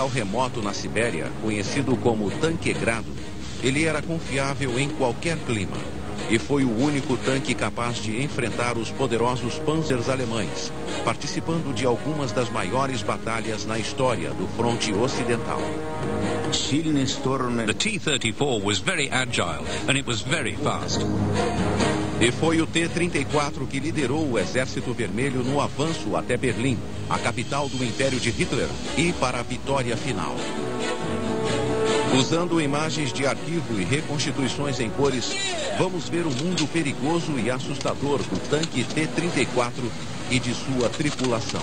remoto na Sibéria, conhecido como Tanquegrado, ele era confiável em qualquer clima e foi o único tanque capaz de enfrentar os poderosos panzers alemães, participando de algumas das maiores batalhas na história do fronte ocidental. The T-34 was very agile and it was very fast. E foi o T-34 que liderou o Exército Vermelho no avanço até Berlim, a capital do Império de Hitler, e para a vitória final. Usando imagens de arquivo e reconstituições em cores, vamos ver o mundo perigoso e assustador do tanque T-34 e de sua tripulação.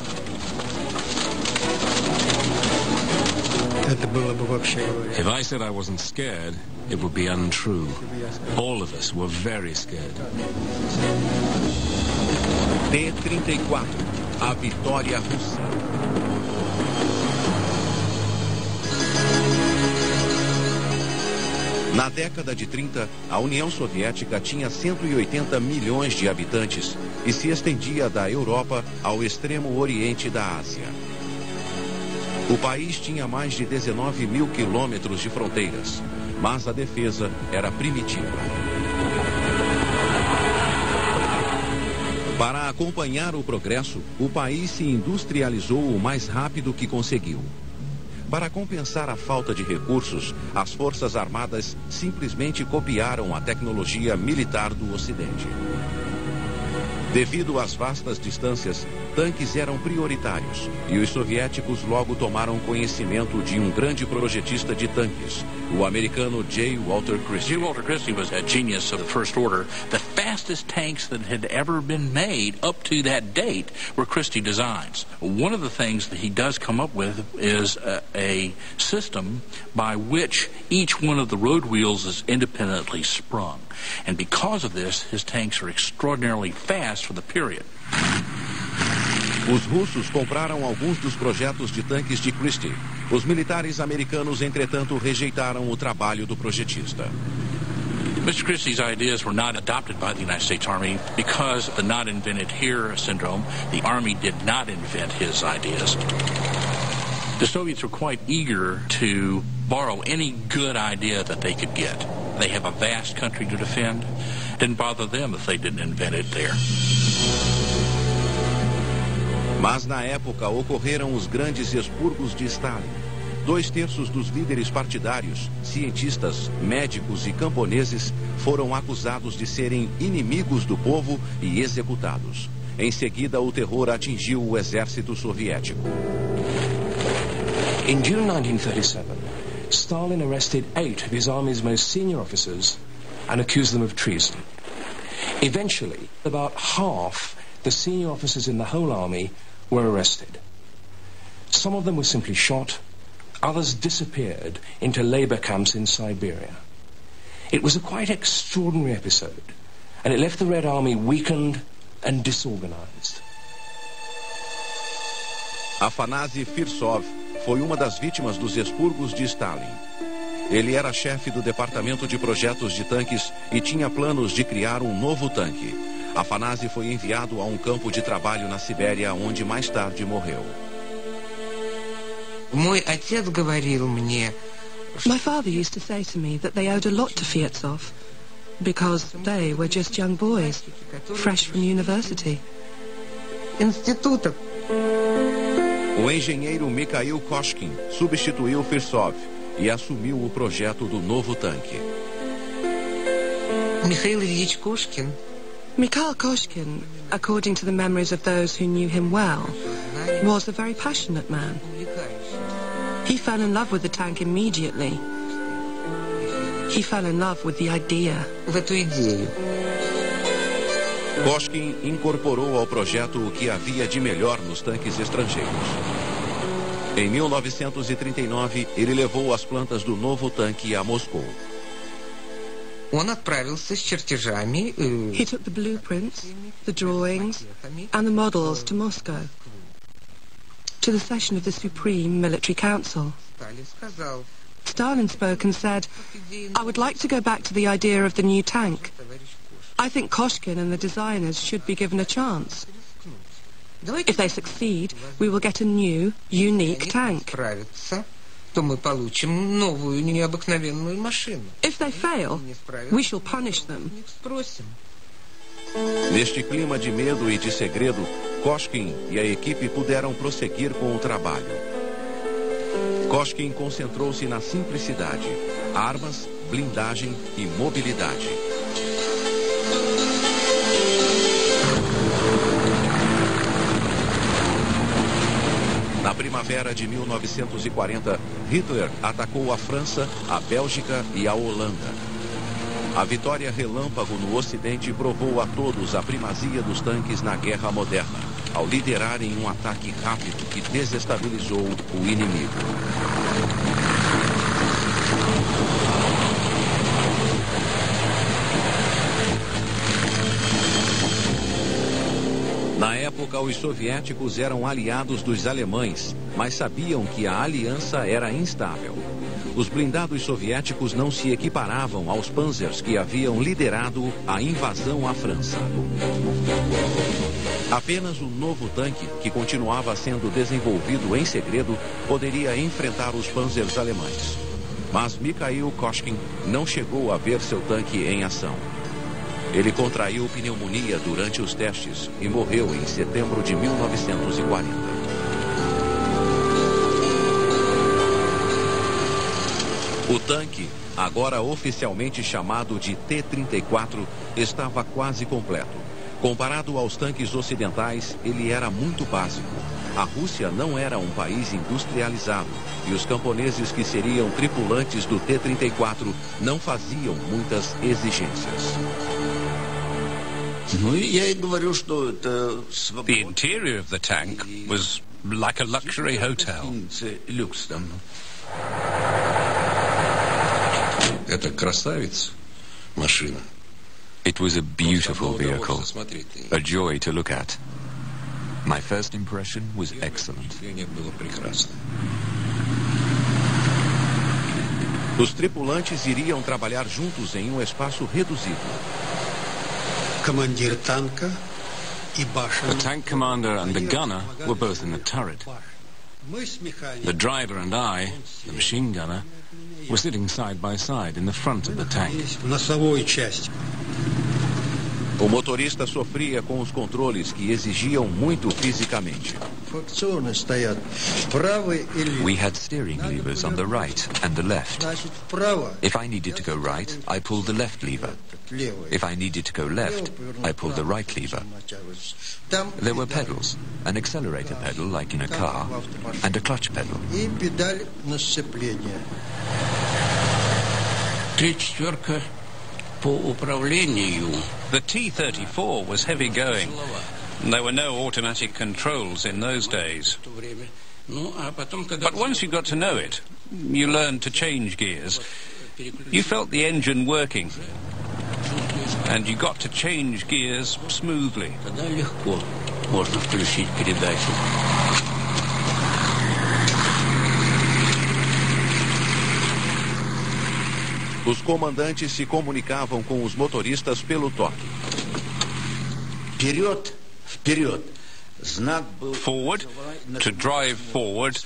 If I said I wasn't scared, it would be untrue. All of us were very scared. T-34, a vitória russa. Na década de 30, a União Soviética tinha 180 milhões de habitantes e se estendia da Europa ao extremo oriente da Ásia. O país tinha mais de 19 mil quilômetros de fronteiras, mas a defesa era primitiva. Para acompanhar o progresso, o país se industrializou o mais rápido que conseguiu. Para compensar a falta de recursos, as Forças Armadas simplesmente copiaram a tecnologia militar do Ocidente. Devido às vastas distâncias, tanques eram prioritários e os soviéticos logo tomaram conhecimento de um grande projetista de tanques, o americano J. Walter Christie. J. Walter Christie was a genius of the first order. The fastest tanks that had ever been made up to that date were Christie designs. One of the things that he does come up with is a system by which each one of the road wheels is independently sprung. And because of this, his tanks are extraordinarily fast for the period. Os russos compraram alguns dos projetos de tanques de Christie. Os militares americanos, entretanto, rejeitaram o trabalho do projetista. Mr. Christie's ideas were not adopted by the United States Army because of the not invented here syndrome. The Army did not invent his ideas. The Soviets were quite eager to borrow any good idea that they could get. They have a vast country to defend. Didn't bother them if they didn't invent it there. Mas na época ocorreram os grandes expurgos de Stalin. 2/3 dos líderes partidários, cientistas, médicos e camponeses foram acusados de serem inimigos do povo e executados. Em seguida, o terror atingiu o exército soviético. In June 1937, Stalin arrested 8 of his army's most senior officers and accused them of treason. Eventually, about half the senior officers in the whole army were arrested. Some of them were simply shot, others disappeared into labor camps in Siberia. It was a quite extraordinary episode, and it left the Red Army weakened and disorganized. Afanasy Firsov foi uma das vítimas dos expurgos de Stalin. Ele era chefe do departamento de projetos de tanques e tinha planos de criar um novo tanque. Afanasy foi enviado a um campo de trabalho na Sibéria, onde mais tarde morreu. My father used to say to me that they owed a lot to Fiatsov because they were just young boys, fresh from university. O engenheiro Mikhail Koshkin substituiu Firsov e assumiu o projeto do novo tanque. Mikhail Koshkin, according to the memories of those who knew him well, was a very passionate man. He fell in love with the tank immediately. He fell in love with the idea. Koshkin incorporou ao projeto o que havia de melhor nos tanques estrangeiros. Em 1939, ele levou as plantas do novo tanque a Moscou. He took the blueprints, the drawings, and the models to Moscow, to the session of the Supreme Military Council. Stalin spoke and said, "I would like to go back to the idea of the new tank. I think Koshkin and the designers should be given a chance. If they succeed, we will get a new, unique tank." что мы получим новую необыкновенную машину. If they fail, we shall punish them. Спросим. Neste clima de medo e de segredo, Koshkin e a equipe puderam prosseguir com o trabalho. Koshkin concentrou-se na simplicidade, armas, blindagem e mobilidade. Na primavera de 1940, Hitler atacou a França, a Bélgica e a Holanda. A vitória relâmpago no Ocidente provou a todos a primazia dos tanques na guerra moderna, ao liderarem um ataque rápido que desestabilizou o inimigo. Na época, os soviéticos eram aliados dos alemães, mas sabiam que a aliança era instável. Os blindados soviéticos não se equiparavam aos panzers que haviam liderado a invasão à França. Apenas o novo tanque, que continuava sendo desenvolvido em segredo, poderia enfrentar os panzers alemães. Mas Mikhail Koshkin não chegou a ver seu tanque em ação. Ele contraiu pneumonia durante os testes e morreu em setembro de 1940. O tanque, agora oficialmente chamado de T-34, estava quase completo. Comparado aos tanques ocidentais, ele era muito básico. A Rússia não era um país industrializado e os camponeses que seriam tripulantes do T-34 não faziam muitas exigências. The interior of the tank was like a luxury hotel. Это красавица машина. It was a beautiful vehicle, a joy to look at. My first impression was excellent. Os tripulantes iriam trabalhar juntos em um espaço reduzido. The tank commander and the gunner were both in the turret. The driver and I, the machine gunner, were sitting side by side in the front of the tank. O motorista sofria com os controles que exigiam muito fisicamente. We had steering levers on the right and the left. If I needed to go right, I pulled the left lever. If I needed to go left, I pulled the right lever. There were pedals, an accelerator pedal like in a car, and a clutch pedal. The T-34 was heavy going. There were no automatic controls in those days. But once you got to know it, you learned to change gears. You felt the engine working, and you got to change gears smoothly. Os comandantes se comunicavam com os motoristas pelo toque. Forward, to drive forward,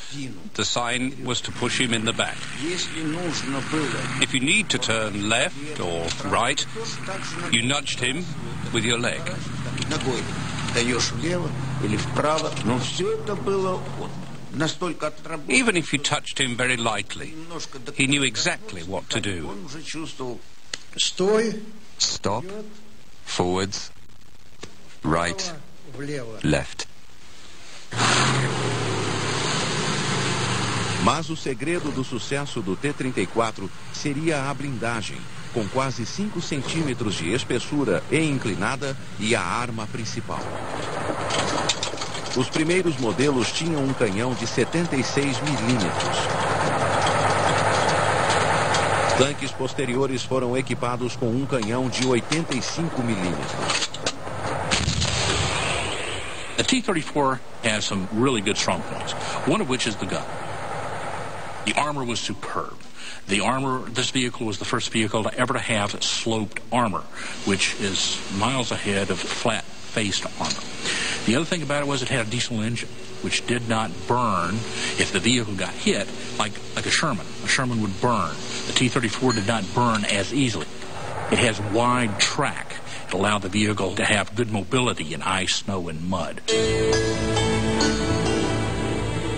the sign was to push him in the back. If you need to turn left or right, you nudged him with your leg. Even if you touched him very lightly, he knew exactly what to do. Stop, forwards, right, left. Mas o segredo do sucesso do T-34 seria a blindagem, com quase 5 centímetros de espessura e inclinada, e a arma principal. Os primeiros modelos tinham um canhão de 76 milímetros. Tanques posteriores foram equipados com um canhão de 85 milímetros. The T-34 has some really good strong points, one of which is the gun. The armor was superb. The armor, this vehicle was the first vehicle ever to have sloped armor, which is miles ahead of flat-faced armor. The other thing about it was it had a diesel engine, which did not burn if the vehicle got hit like a Sherman. A Sherman would burn. The T-34 did not burn as easily. It has wide track. It allowed the vehicle to have good mobility in ice, snow, and mud.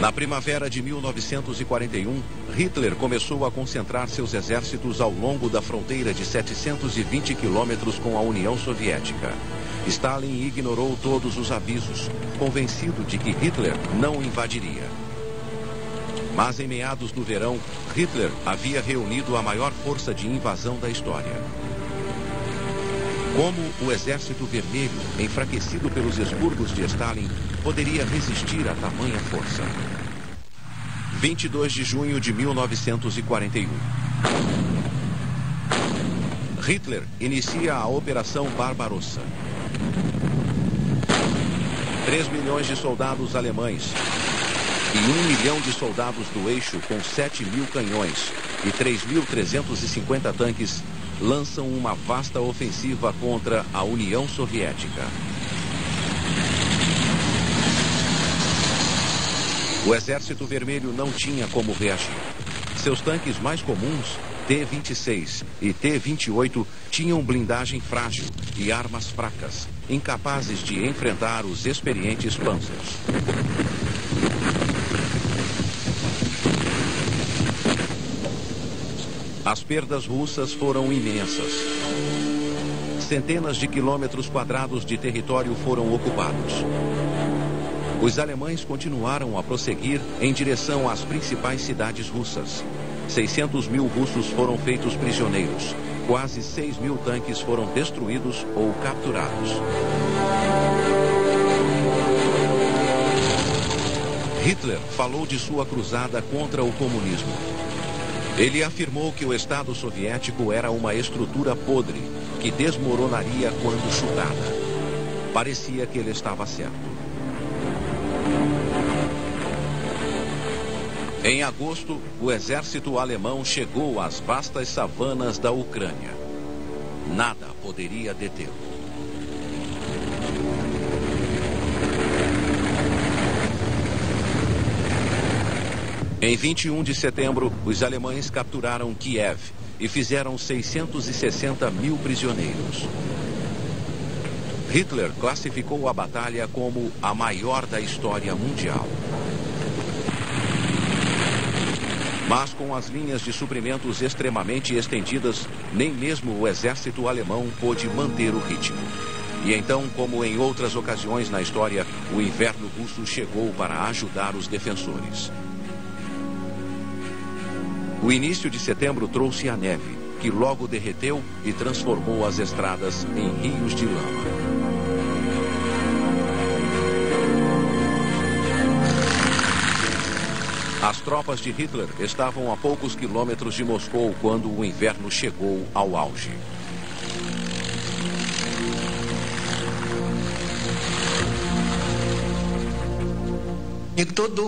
Na primavera de 1941, Hitler começou a concentrar seus exércitos ao longo da fronteira de 720 quilômetros com a União Soviética. Stalin ignorou todos os avisos, convencido de que Hitler não invadiria. Mas em meados do verão, Hitler havia reunido a maior força de invasão da história. Como o Exército Vermelho, enfraquecido pelos expurgos de Stalin, poderia resistir a tamanha força? 22 de junho de 1941. Hitler inicia a Operação Barbarossa. 3 milhões de soldados alemães e 1 milhão de soldados do eixo com 7.000 canhões e 3.350 tanques lançam uma vasta ofensiva contra a União Soviética. O Exército Vermelho não tinha como reagir. Seus tanques mais comuns, T-26 e T-28, tinham blindagem frágil e armas fracas, incapazes de enfrentar os experientes Panzers. As perdas russas foram imensas. Centenas de quilômetros quadrados de território foram ocupados. Os alemães continuaram a prosseguir em direção às principais cidades russas. 600 mil russos foram feitos prisioneiros. Quase 6.000 tanques foram destruídos ou capturados. Hitler falou de sua cruzada contra o comunismo. Ele afirmou que o Estado soviético era uma estrutura podre, que desmoronaria quando chutada. Parecia que ele estava certo. Em agosto, o exército alemão chegou às vastas savanas da Ucrânia. Nada poderia detê-lo. Em 21 de setembro, os alemães capturaram Kiev e fizeram 660 mil prisioneiros. Hitler classificou a batalha como a maior da história mundial. Mas com as linhas de suprimentos extremamente estendidas, nem mesmo o exército alemão pôde manter o ritmo. E então, como em outras ocasiões na história, o inverno russo chegou para ajudar os defensores. O início de setembro trouxe a neve, que logo derreteu e transformou as estradas em rios de lama. As tropas de Hitler estavam a poucos quilômetros de Moscou quando o inverno chegou ao auge.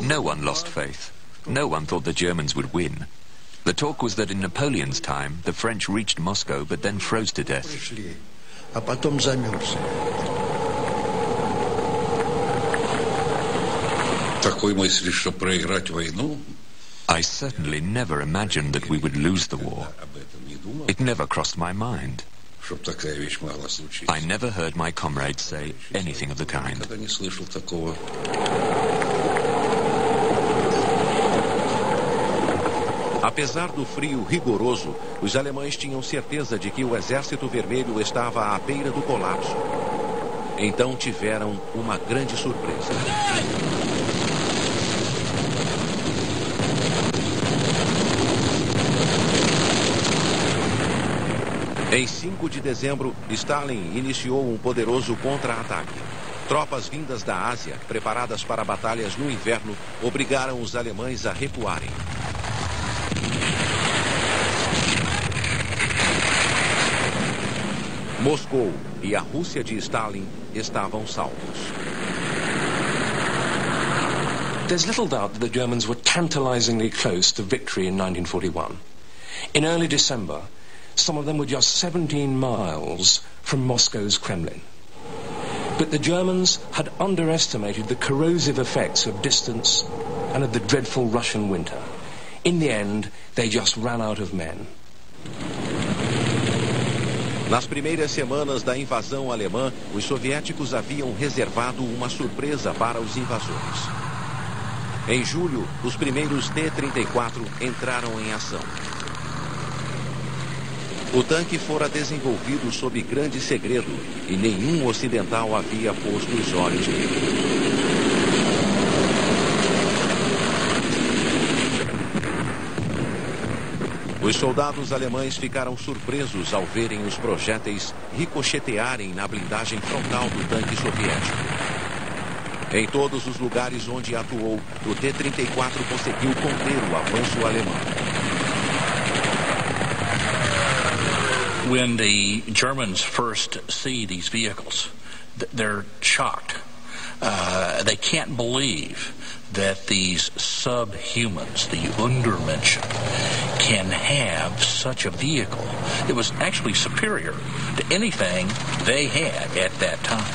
No one lost faith. No one thought the Germans would win. The talk was that in Napoleon's time, the French reached Moscow but then froze to death. I certainly never imagined that we would lose the war. It never crossed my mind. I never heard my comrades say anything of the kind. Apesar do frio rigoroso, os alemães tinham certeza de que o Exército Vermelho estava à beira do colapso. Então tiveram uma grande surpresa. Em 5 de dezembro, Stalin iniciou um poderoso contra-ataque. Tropas vindas da Ásia, preparadas para batalhas no inverno, obrigaram os alemães a recuarem. Moscou e a Rússia de Stalin estavam salvos. There's little doubt that the Germans were tantalizingly close to victory in 1941. In early December, some of them were just 17 miles from Moscow's Kremlin. But the Germans had underestimated the corrosive effects of distance and of the dreadful Russian winter. In the end, they just ran out of men. Nas primeiras semanas da invasão alemã, os soviéticos haviam reservado uma surpresa para os invasores. Em julho, os primeiros T-34 entraram em ação. O tanque fora desenvolvido sob grande segredo e nenhum ocidental havia posto os olhos nele. Os soldados alemães ficaram surpresos ao verem os projéteis ricochetearem na blindagem frontal do tanque soviético. Em todos os lugares onde atuou, o T-34 conseguiu conter o avanço alemão. When the Germans first see these vehicles, they're shocked. They can't believe that these subhumans, the Untermenschen, can have such a vehicle. It was actually superior to anything they had at that time.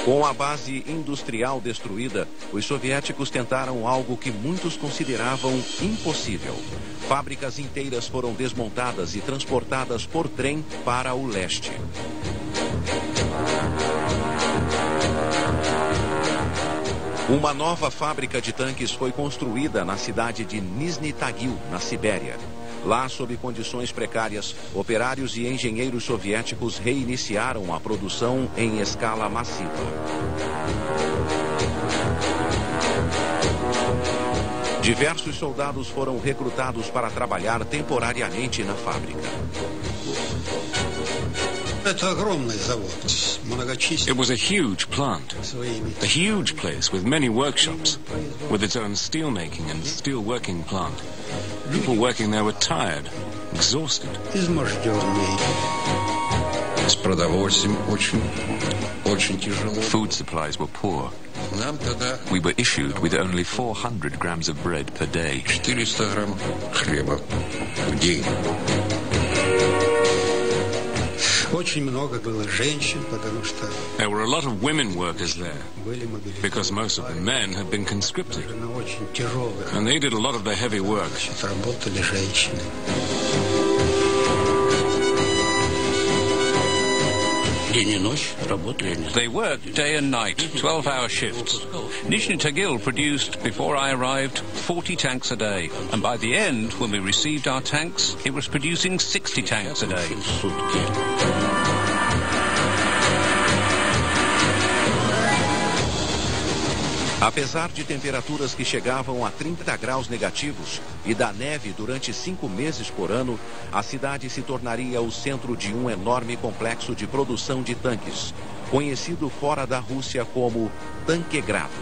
Com a base industrial destruída, os soviéticos tentaram algo que muitos consideravam impossível. Fábricas inteiras foram desmontadas e transportadas por trem para o leste. Uma nova fábrica de tanques foi construída na cidade de Nizhny Tagil, na Sibéria. Lá, sob condições precárias, operários e engenheiros soviéticos reiniciaram a produção em escala massiva. Diversos soldados foram recrutados para trabalhar temporariamente na fábrica. It was a huge plant, a huge place with many workshops, with its own steelmaking and steelworking plant. People working there were tired, exhausted. Food supplies were poor. We were issued with only 400 grams of bread per day. 400 грамм хлеба в день. There were a lot of women workers there, because most of the men had been conscripted, and they did a lot of the heavy work. They worked day and night, 12-hour shifts. Nizhny Tagil produced, before I arrived, 40 tanks a day. And by the end, when we received our tanks, it was producing 60 tanks a day. Apesar de temperaturas que chegavam a 30 graus negativos e da neve durante 5 meses por ano, a cidade se tornaria o centro de um enorme complexo de produção de tanques, conhecido fora da Rússia como Tanquegrado.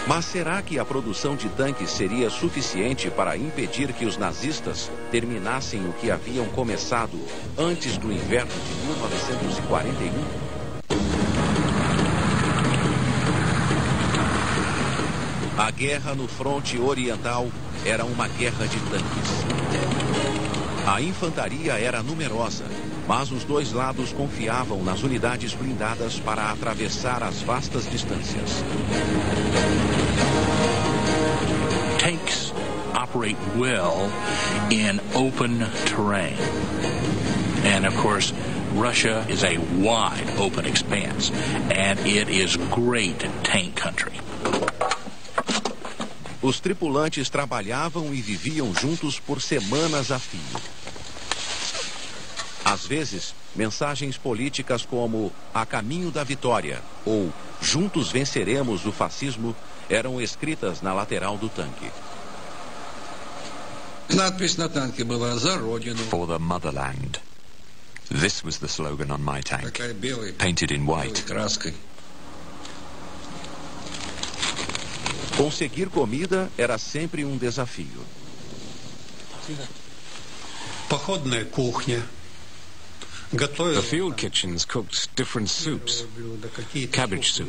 Mas será que a produção de tanques seria suficiente para impedir que os nazistas terminassem o que haviam começado antes do inverno de 1941? A guerra no fronte oriental era uma guerra de tanques. A infantaria era numerosa, mas os dois lados confiavam nas unidades blindadas para atravessar as vastas distâncias. Tanks operate well in open terrain. And of course, Russia is a wide open expanse, and it is great tank country. Os tripulantes trabalhavam e viviam juntos por semanas a fio. Às vezes, mensagens políticas como "A caminho da vitória" ou "Juntos venceremos o fascismo" eram escritas na lateral do tanque. For the motherland. This was the slogan on my tank, painted in white. Conseguir comida era sempre um desafio. Походная кухня. The field kitchens cooked different soups. Cabbage soup,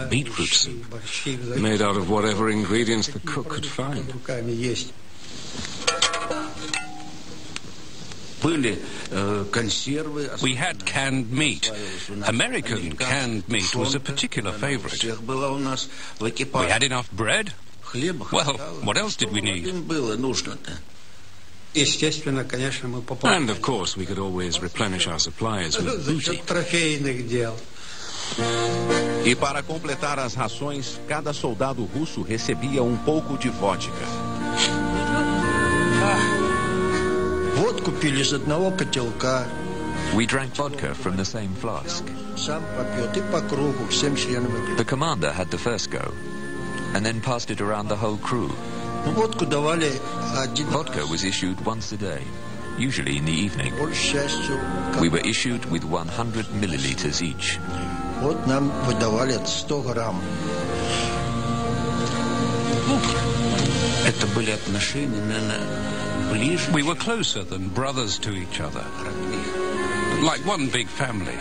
beetroot soup, made out of whatever ingredients the cook could find. We had canned meat. American canned meat was a particular favorite. We had enough bread. Well, what else did we need? And of course, we could always replenish our supplies with booty. E para completar as rações, cada soldado russo recebia um pouco de vodka. We drank vodka from the same flask. The commander had the first go, and then passed it around the whole crew. Vodka was issued once a day, usually in the evening. We were issued with 100 milliliters each. We were closer than brothers to each other, like one big family.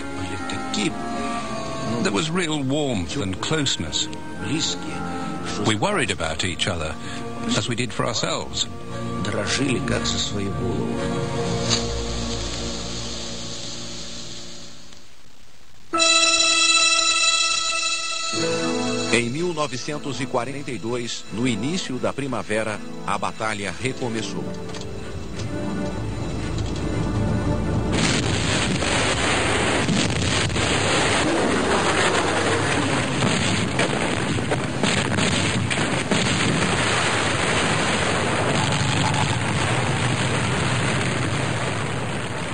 There was real warmth and closeness. We worried about each other, as we did for ourselves. Em 1942, no início da primavera, a batalha recomeçou.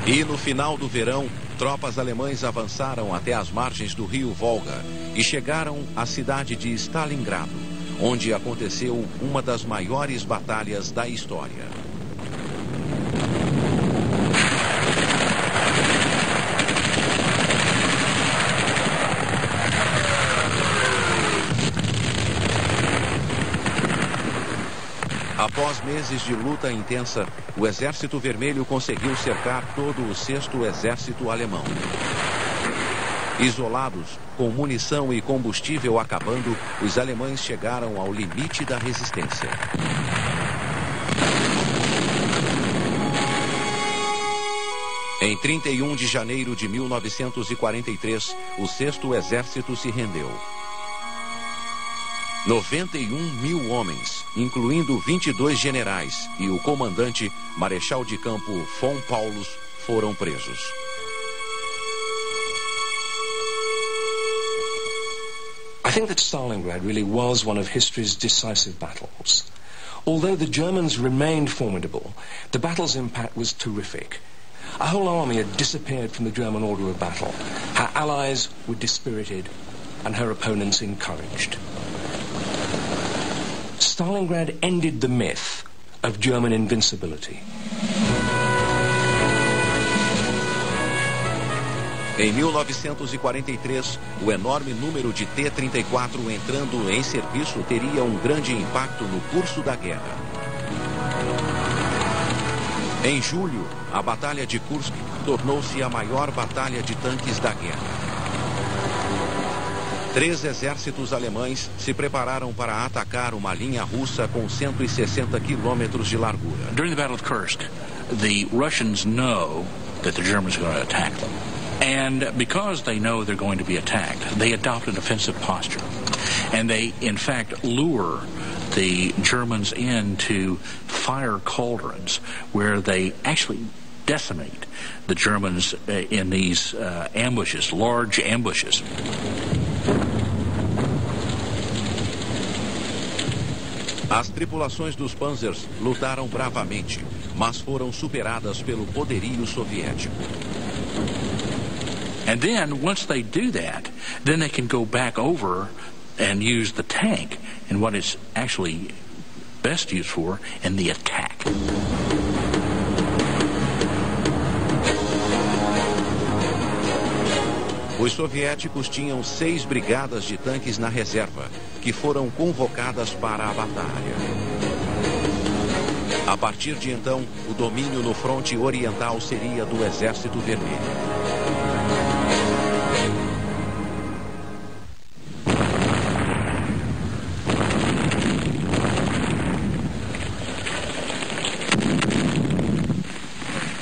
E no final do verão, tropas alemães avançaram até as margens do rio Volga e chegaram à cidade de Stalingrado, onde aconteceu uma das maiores batalhas da história. Após meses de luta intensa, o Exército Vermelho conseguiu cercar todo o 6º Exército Alemão. Isolados, com munição e combustível acabando, os alemães chegaram ao limite da resistência. Em 31 de janeiro de 1943, o 6º Exército se rendeu. 91 mil homens, incluindo 22 generais e o comandante, Marechal de Campo von Paulus, foram presos. I think that Stalingrad really was one of history's decisive battles. Although the Germans remained formidable, the battle's impact was terrific. A whole army had disappeared from the German order of battle. Her allies were dispirited and her opponents encouraged. Stalingrad ended the myth of German invincibility. Em 1943, o enorme número de T-34 entrando em serviço teria um grande impacto no curso da guerra. Em julho, a Batalha de Kursk tornou-se a maior batalha de tanques da guerra. 3 exércitos alemães se prepararam para atacar uma linha russa com 160 quilômetros de largura. During the Battle of Kursk, the Russians know that the Germans are going to attack them. And because they know they're going to be attacked, they adopt an offensive posture. And they, in fact, lure the Germans into fire cauldrons where they actually decimate the Germans in these ambushes, large ambushes. As tripulações dos Panzers lutaram bravamente, mas foram superadas pelo poderio soviético. And then, once they do that, then they can go back over and use the tank in what it's actually best used for, in the attack. Os soviéticos tinham 6 brigadas de tanques na reserva, que foram convocadas para a batalha. A partir de então, o domínio no fronte oriental seria do Exército Vermelho.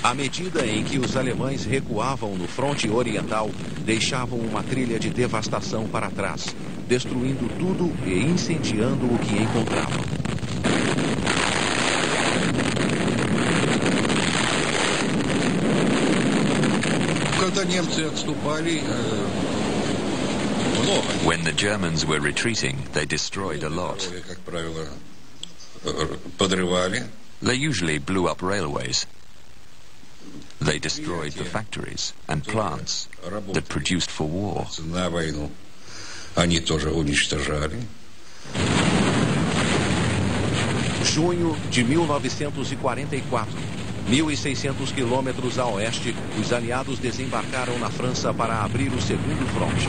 À medida em que os alemães recuavam no fronte oriental, deixavam uma trilha de devastação para trás, destruindo tudo e incendiando o que encontravam. When the Germans were retreating, they destroyed a lot. They usually blew up railways. They destroyed the factories and plants that produced for war. Junho de 1944. 1.600 quilômetros a oeste, os aliados desembarcaram na França para abrir o segundo fronte.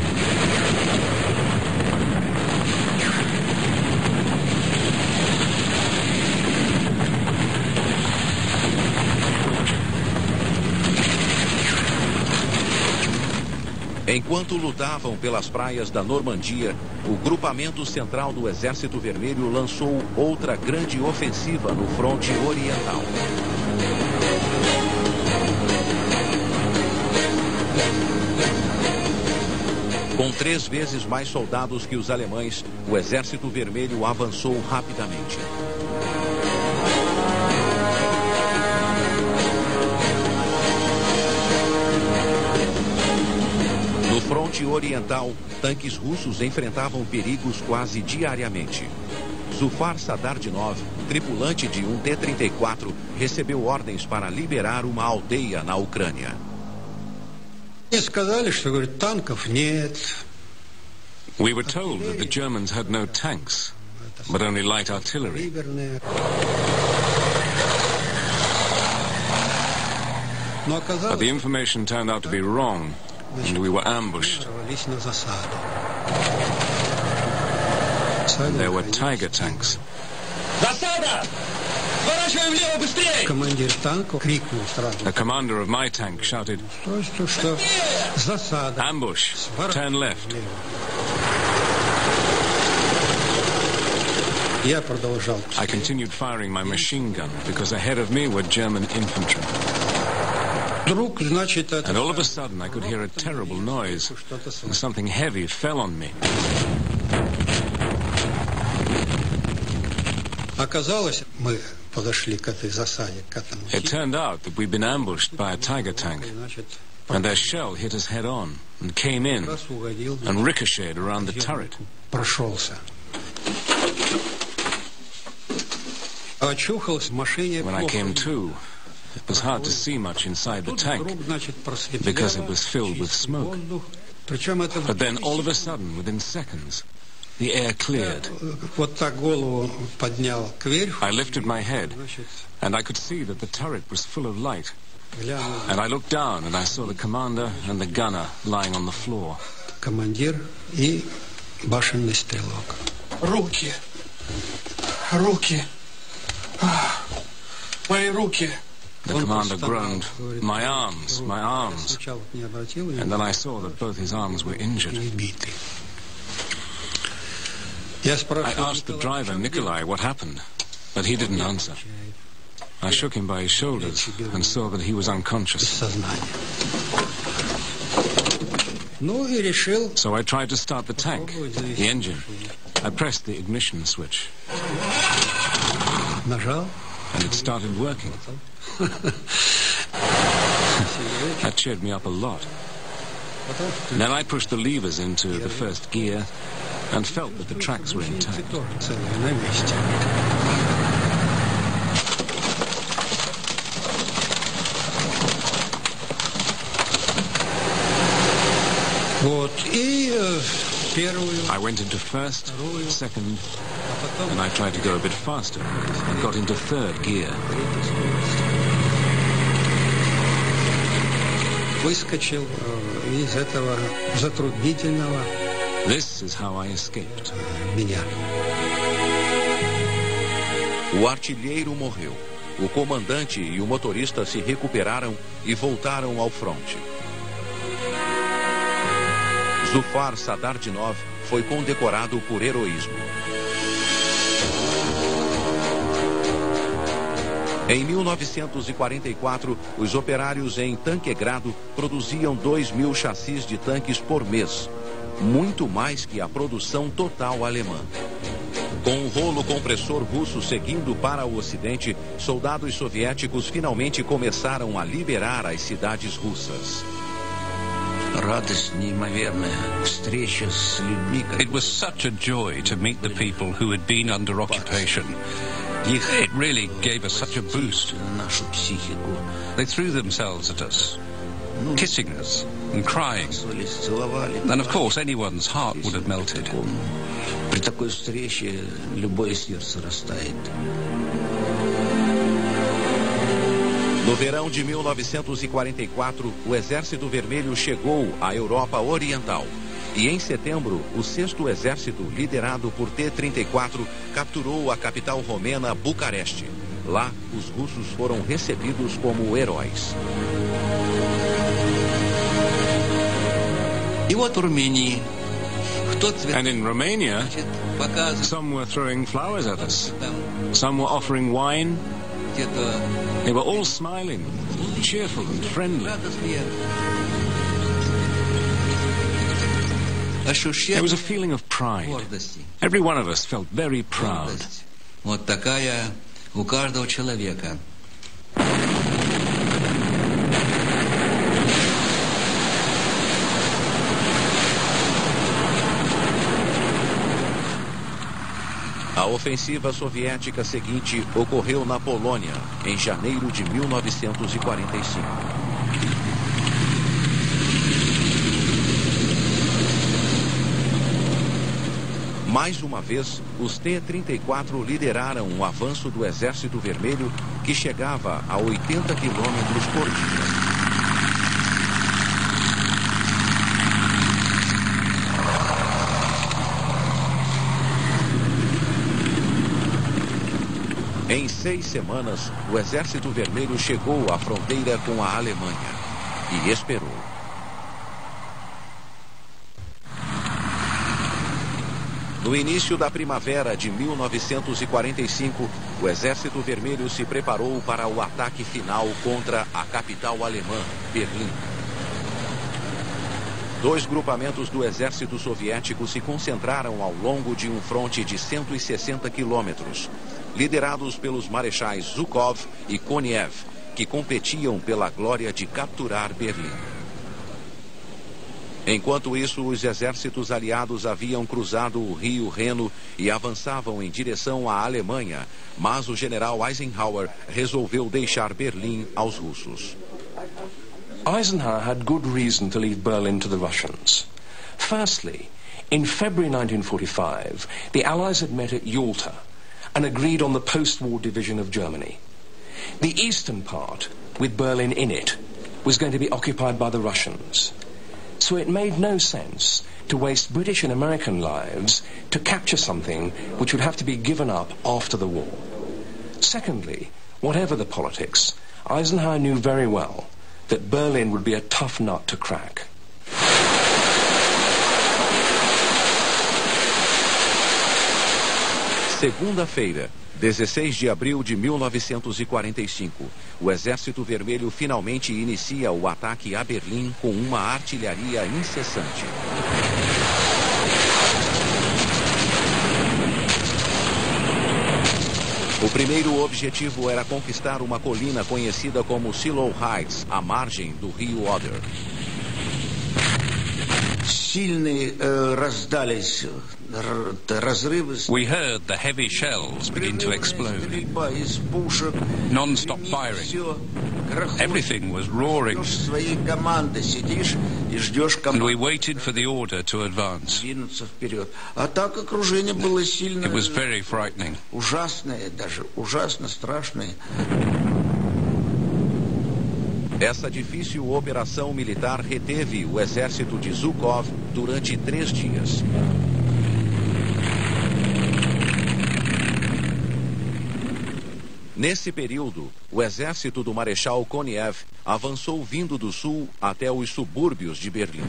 Enquanto lutavam pelas praias da Normandia, o grupamento central do Exército Vermelho lançou outra grande ofensiva no fronte oriental. Com 3 vezes mais soldados que os alemães, o Exército Vermelho avançou rapidamente. No fronte oriental, tanques russos enfrentavam perigos quase diariamente. Zufar Sadardinov, tripulante de um T-34, recebeu ordens para liberar uma aldeia na Ucrânia. We were told that the Germans had no tanks, but only light artillery. But the information turned out to be wrong, and we were ambushed. There were Tiger tanks. The commander of my tank shouted, "Ambush, turn left." I continued firing my machine gun because ahead of me were German infantry. And all of a sudden I could hear a terrible noise, and something heavy fell on me. It turned out that we'd been ambushed by a Tiger tank, and their shell hit us head on and came in and ricocheted around the turret. When I came to, it was hard to see much inside the tank because it was filled with smoke. But then all of a sudden, within seconds, the air cleared. I lifted my head, and I could see that the turret was full of light. And I looked down, and I saw the commander and the gunner lying on the floor. Руки! Руки! Мои руки! The commander groaned, "My arms, my arms." And then I saw that both his arms were injured. I asked the driver, Nikolai, what happened, but he didn't answer. I shook him by his shoulders and saw that he was unconscious. So I tried to start the tank, the engine. I pressed the ignition switch. And it started working. That cheered me up a lot. Then I pushed the levers into the first gear and felt that the tracks were intact. I went into first, second, and I tried to go a bit faster and got into third gear. This is how I escaped. O artilheiro morreu. o comandante e o motorista se recuperaram e voltaram ao fronte. Zufar Sadardinov foi condecorado por heroísmo. Em 1944, os operários em Tanquegrado produziam 2.000 chassis de tanques por mês, muito mais que a produção total alemã. Com o rolo compressor russo seguindo para o ocidente, soldados soviéticos finalmente começaram a liberar as cidades russas. It was such a joy to meet the people who had been under occupation. It really gave us such a boost. They threw themselves at us, kissing us and crying. And of course, anyone's heart would have melted. No verão de 1944, o Exército Vermelho chegou à Europa Oriental. E em setembro, o 6º Exército, liderado por T-34, capturou a capital romena Bucareste. Lá, os russos foram recebidos como heróis. And in Romania, some were throwing flowers at us. Some were offering wine. They were all smiling, cheerful and friendly. There was a feeling of pride. Every one of us felt very proud. Вот такая у каждого человека. A ofensiva soviética seguinte ocorreu na Polônia, em janeiro de 1945. Mais uma vez, os T-34 lideraram o avanço do Exército Vermelho, que chegava a 80 quilômetros por dia. Em 6 semanas, o Exército Vermelho chegou à fronteira com a Alemanha e esperou. No início da primavera de 1945, o Exército Vermelho se preparou para o ataque final contra a capital alemã, Berlim. 2 grupamentos do exército soviético se concentraram ao longo de um fronte de 160 quilômetros, liderados pelos marechais Zhukov e Konev, que competiam pela glória de capturar Berlim. Enquanto isso, os exércitos aliados haviam cruzado o rio Reno e avançavam em direção à Alemanha, mas o general Eisenhower resolveu deixar Berlim aos russos. Eisenhower had good reason to leave Berlin to the Russians. Firstly, in February 1945, the Allies had met at Yalta and agreed on the post-war division of Germany. The eastern part, with Berlin in it, was going to be occupied by the Russians. So it made no sense to waste British and American lives to capture something which would have to be given up after the war. Secondly, whatever the politics, Eisenhower knew very well that Berlin would be a tough nut to crack. Segunda-feira, 16 de abril de 1945, o Exército Vermelho finalmente inicia o ataque a Berlim com uma artilharia incessante. O primeiro objetivo era conquistar uma colina conhecida como Shiloh Heights, à margem do rio Oder. We heard the heavy shells begin to explode. Non-stop firing. Everything was roaring. And we waited for the order to advance. It was very frightening. Essa difícil operação militar reteve o exército de Zhukov durante 3 dias. Nesse período, o exército do Marechal Koniev avançou vindo do sul até os subúrbios de Berlim.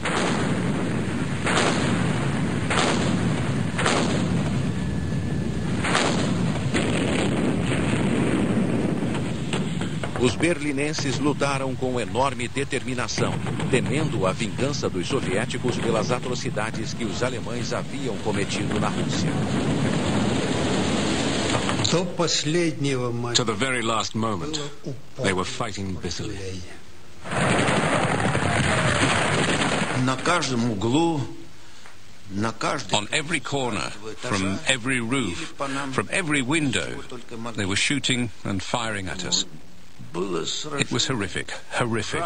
Os berlinenses lutaram com enorme determinação, temendo a vingança dos soviéticos pelas atrocidades que os alemães haviam cometido na Rússia. To the very last moment, they were fighting bitterly. On every corner, from every roof, from every window, they were shooting and firing at us. It was horrific, horrific.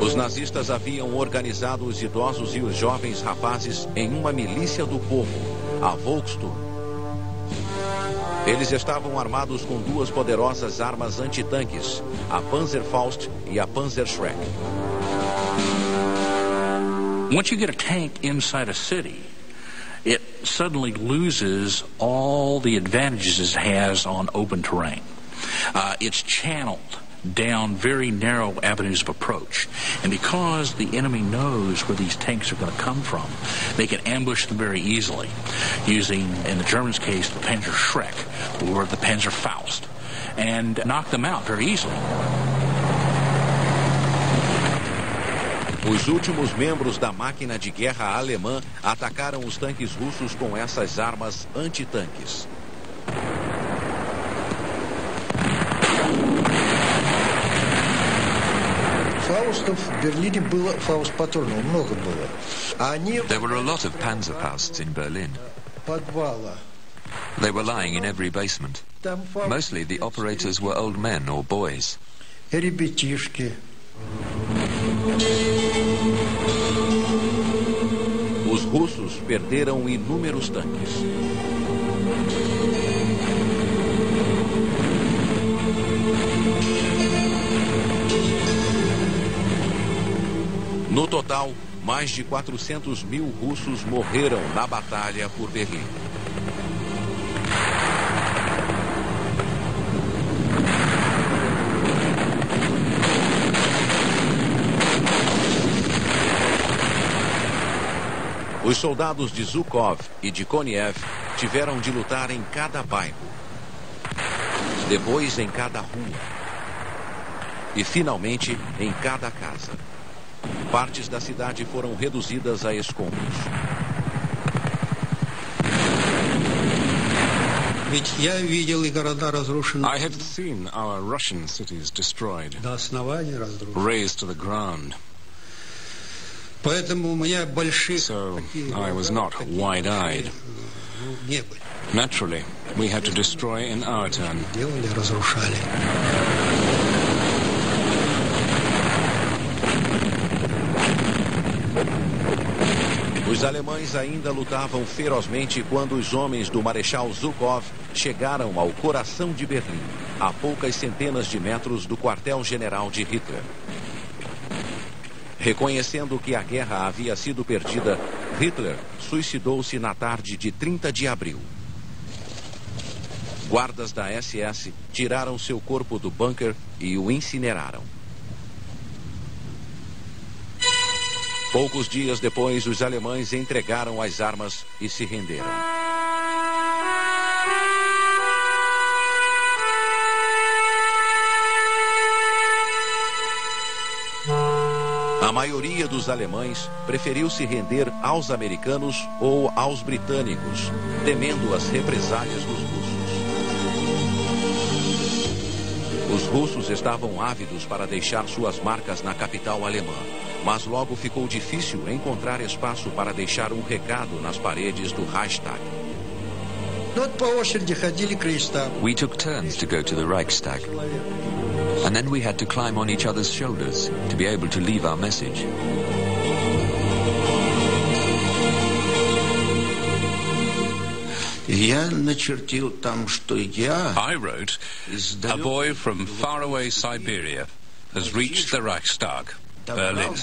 Os nazistas haviam organizado os idosos e os jovens rapazes em uma milícia do povo, a Volkssturm. Eles estavam armados com duas poderosas armas antitanques, a Panzerfaust e a Panzerschreck. Once you get a tank inside a city, it suddenly loses all the advantages it has on open terrain. It's channeled down very narrow avenues of approach. And because the enemy knows where these tanks are going to come from, they can ambush them very easily, using, in the Germans' case, the Panzerschreck or the Panzerfaust, and knock them out very easily. Os últimos membros da máquina de guerra alemã atacaram os tanques russos com essas armas antitanques. There were a lot of Panzerfausts in Berlin. They were lying in every basement. Mostly the operators were old men or boys. Os russos perderam inúmeros tanques. No total, mais de 400.000 russos morreram na batalha por Berlim. Os soldados de Zhukov e de Koniev tiveram de lutar em cada bairro, depois em cada rua e, finalmente, em cada casa. Partes da cidade foram reduzidas a escombros. I have seen our Russian cities destroyed, razed to the ground. So I was not wide-eyed. Naturally, we had to destroy in our turn. Os alemães ainda lutavam ferozmente quando os homens do Marechal Zhukov chegaram ao coração de Berlim, a poucas centenas de metros do quartel-general de Hitler. Reconhecendo que a guerra havia sido perdida, Hitler suicidou-se na tarde de 30 de abril. Guardas da SS tiraram seu corpo do bunker e o incineraram. Poucos dias depois, os alemães entregaram as armas e se renderam. A maioria dos alemães preferiu se render aos americanos ou aos britânicos, temendo as represálias dos russos. Os russos estavam ávidos para deixar suas marcas na capital alemã, mas logo ficou difícil encontrar espaço para deixar um recado nas paredes do Reichstag. We took turns to go to the Reichstag. And then we had to climb on each other's shoulders to be able to leave our message. I wrote, a boy from faraway Siberia has reached the Reichstag, Berlin.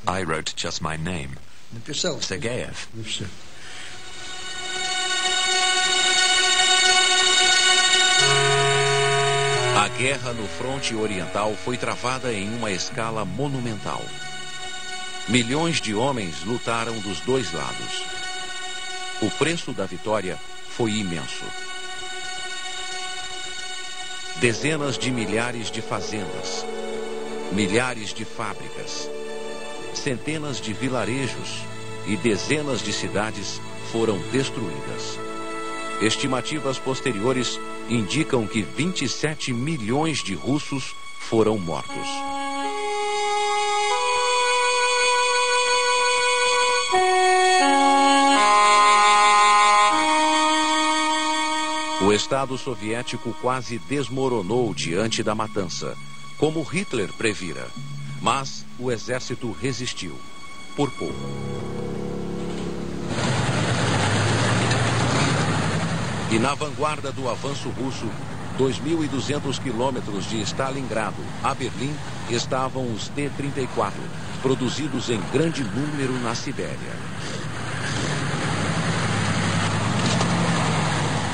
I wrote just my name, Sergeyev. A guerra no fronte oriental foi travada em uma escala monumental. Milhões de homens lutaram dos dois lados. O preço da vitória foi imenso. Dezenas de milhares de fazendas, milhares de fábricas, centenas de vilarejos e dezenas de cidades foram destruídas. Estimativas posteriores indicam que 27 milhões de russos foram mortos. O Estado soviético quase desmoronou diante da matança, como Hitler previra, mas o exército resistiu, por pouco. E na vanguarda do avanço russo, 2.200 quilômetros de Stalingrado a Berlim, estavam os T-34, produzidos em grande número na Sibéria.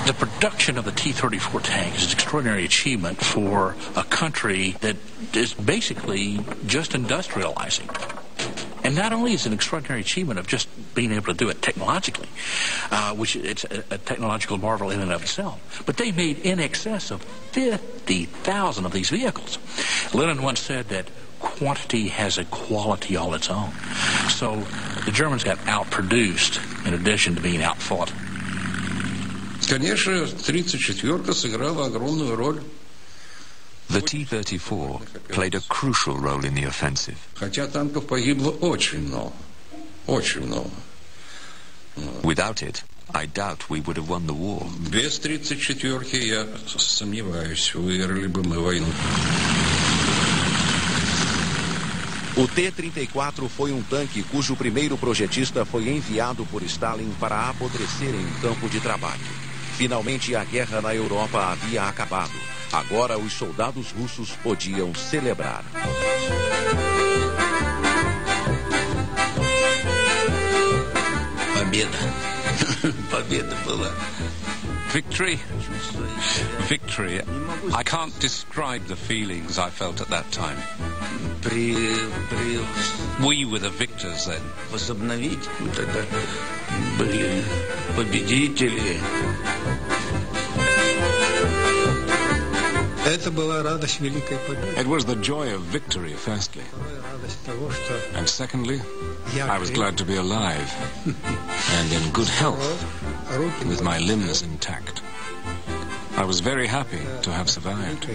The production of the T-34 tank is an extraordinary achievement for a country that is basically just industrializing. And not only is it an extraordinary achievement of just being able to do it technologically, which it's a technological marvel in and of itself, but they made in excess of 50,000 of these vehicles. Lenin once said that quantity has a quality all its own. So the Germans got outproduced in addition to being outfought. Конечно, 34-ка сыграла огромную роль. The T-34 played a crucial role in the offensive. Хотя танков погибло очень много. Очень много. Without it, I doubt we would have won the war. Без 34-ки, я сомневаюсь, выиграли бы мы войну. O T-34 foi um tanque cujo primeiro projetista foi enviado por Stalin para apodrecer em um campo de trabalho. Finalmente, a guerra na Europa havia acabado. Agora, os soldados russos podiam celebrar. Победа. Победа была. Victory. Victory. I can't describe the feelings I felt at that time. We were the victors then. Возобновить. Тогда были победители. It was the joy of victory, firstly. And secondly, I was glad to be alive and in good health, with my limbs intact. I was very happy to have survived.